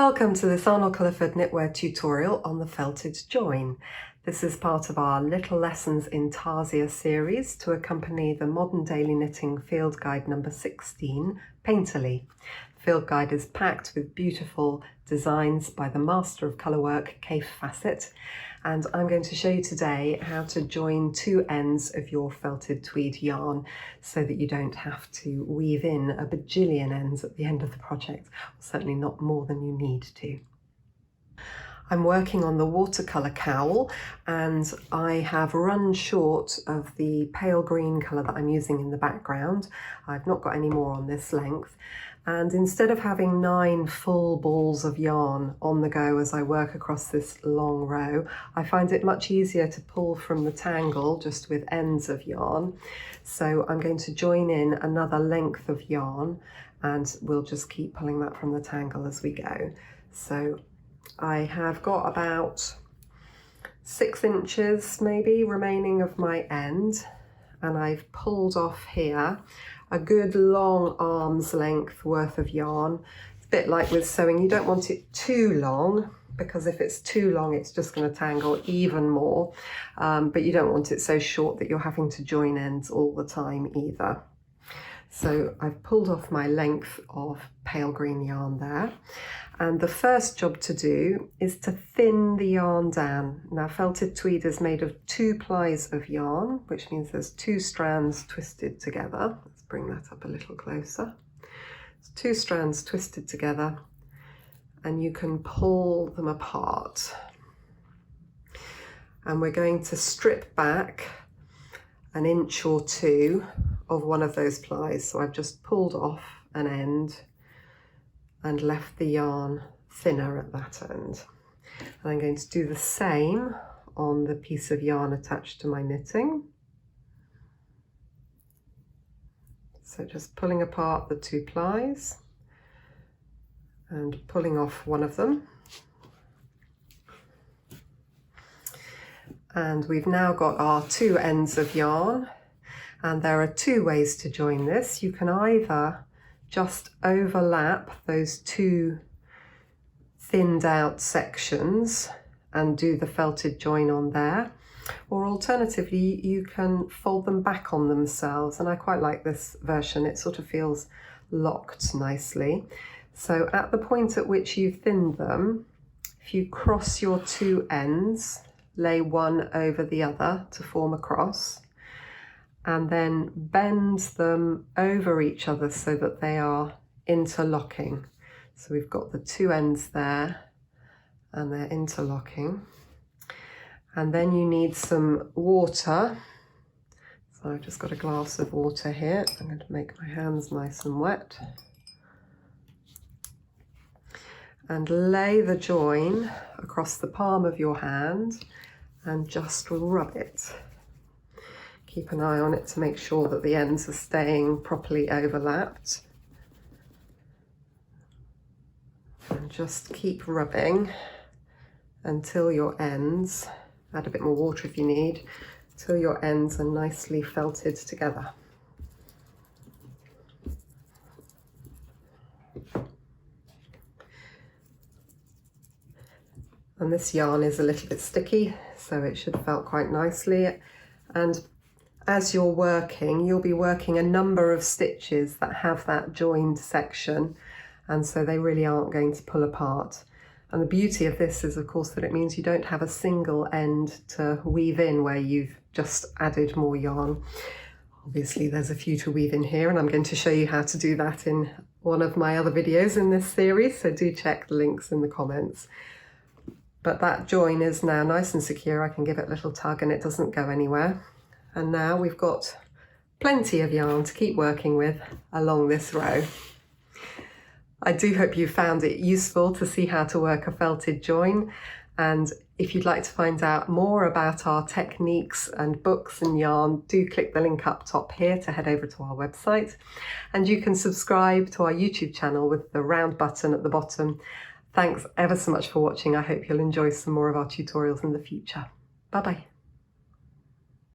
Welcome to this Arnold Culliford knitwear tutorial on the felted join. This is part of our Little Lessons in Intarsia series to accompany the Modern Daily Knitting Field Guide No. 16, Painterly. The field guide is packed with beautiful designs by the master of colour work, Kaffe Fassett, and I'm going to show you today how to join two ends of your felted tweed yarn so that you don't have to weave in a bajillion ends at the end of the project, certainly not more than you need to. I'm working on the Watercolor Cowl and I have run short of the pale green colour that I'm using in the background. I've not got any more on this length. And instead of having 9 full balls of yarn on the go as I work across this long row, I find it much easier to pull from the tangle just with ends of yarn. So I'm going to join in another length of yarn and we'll just keep pulling that from the tangle as we go. So I have got about 6 inches maybe remaining of my end, and I've pulled off here a good long arm's length worth of yarn. It's a bit like with sewing, you don't want it too long because if it's too long it's just going to tangle even more, but you don't want it so short that you're having to join ends all the time either. So I've pulled off my length of pale green yarn there. And the first job to do is to thin the yarn down. Now felted tweed is made of 2 plies of yarn, which means there's 2 strands twisted together. Let's bring that up a little closer. It's 2 strands twisted together and you can pull them apart. And we're going to strip back 1 inch or 2 of one of those plies. So I've just pulled off an end and left the yarn thinner at that end. And I'm going to do the same on the piece of yarn attached to my knitting. So just pulling apart the 2 plies and pulling off one of them. And we've now got our 2 ends of yarn, and there are 2 ways to join this. You can either just overlap those 2 thinned out sections and do the felted join on there, or alternatively you can fold them back on themselves, and I quite like this version. It sort of feels locked nicely. So at the point at which you've thinned them, if you cross your 2 ends, lay one over the other to form a cross, and then bend them over each other so that they are interlocking. So we've got the 2 ends there and they're interlocking. And then you need some water. So I've just got a glass of water here. I'm going to make my hands nice and wet. And lay the join across the palm of your hand and just rub it. Keep an eye on it to make sure that the ends are staying properly overlapped. And just keep rubbing until your ends, add a bit more water if you need, until your ends are nicely felted together. And this yarn is a little bit sticky, so it should felt quite nicely. And as you're working, you'll be working a number of stitches that have that joined section, and so they really aren't going to pull apart. And the beauty of this is, of course, that it means you don't have a single end to weave in where you've just added more yarn. Obviously there's a few to weave in here, and I'm going to show you how to do that in one of my other videos in this series, so do check the links in the comments. But that join is now nice and secure. I can give it a little tug and it doesn't go anywhere. And now we've got plenty of yarn to keep working with along this row. I do hope you found it useful to see how to work a felted join. And if you'd like to find out more about our techniques and books and yarn, do click the link up top here to head over to our website. And you can subscribe to our YouTube channel with the round button at the bottom. Thanks ever so much for watching. I hope you'll enjoy some more of our tutorials in the future. Bye bye.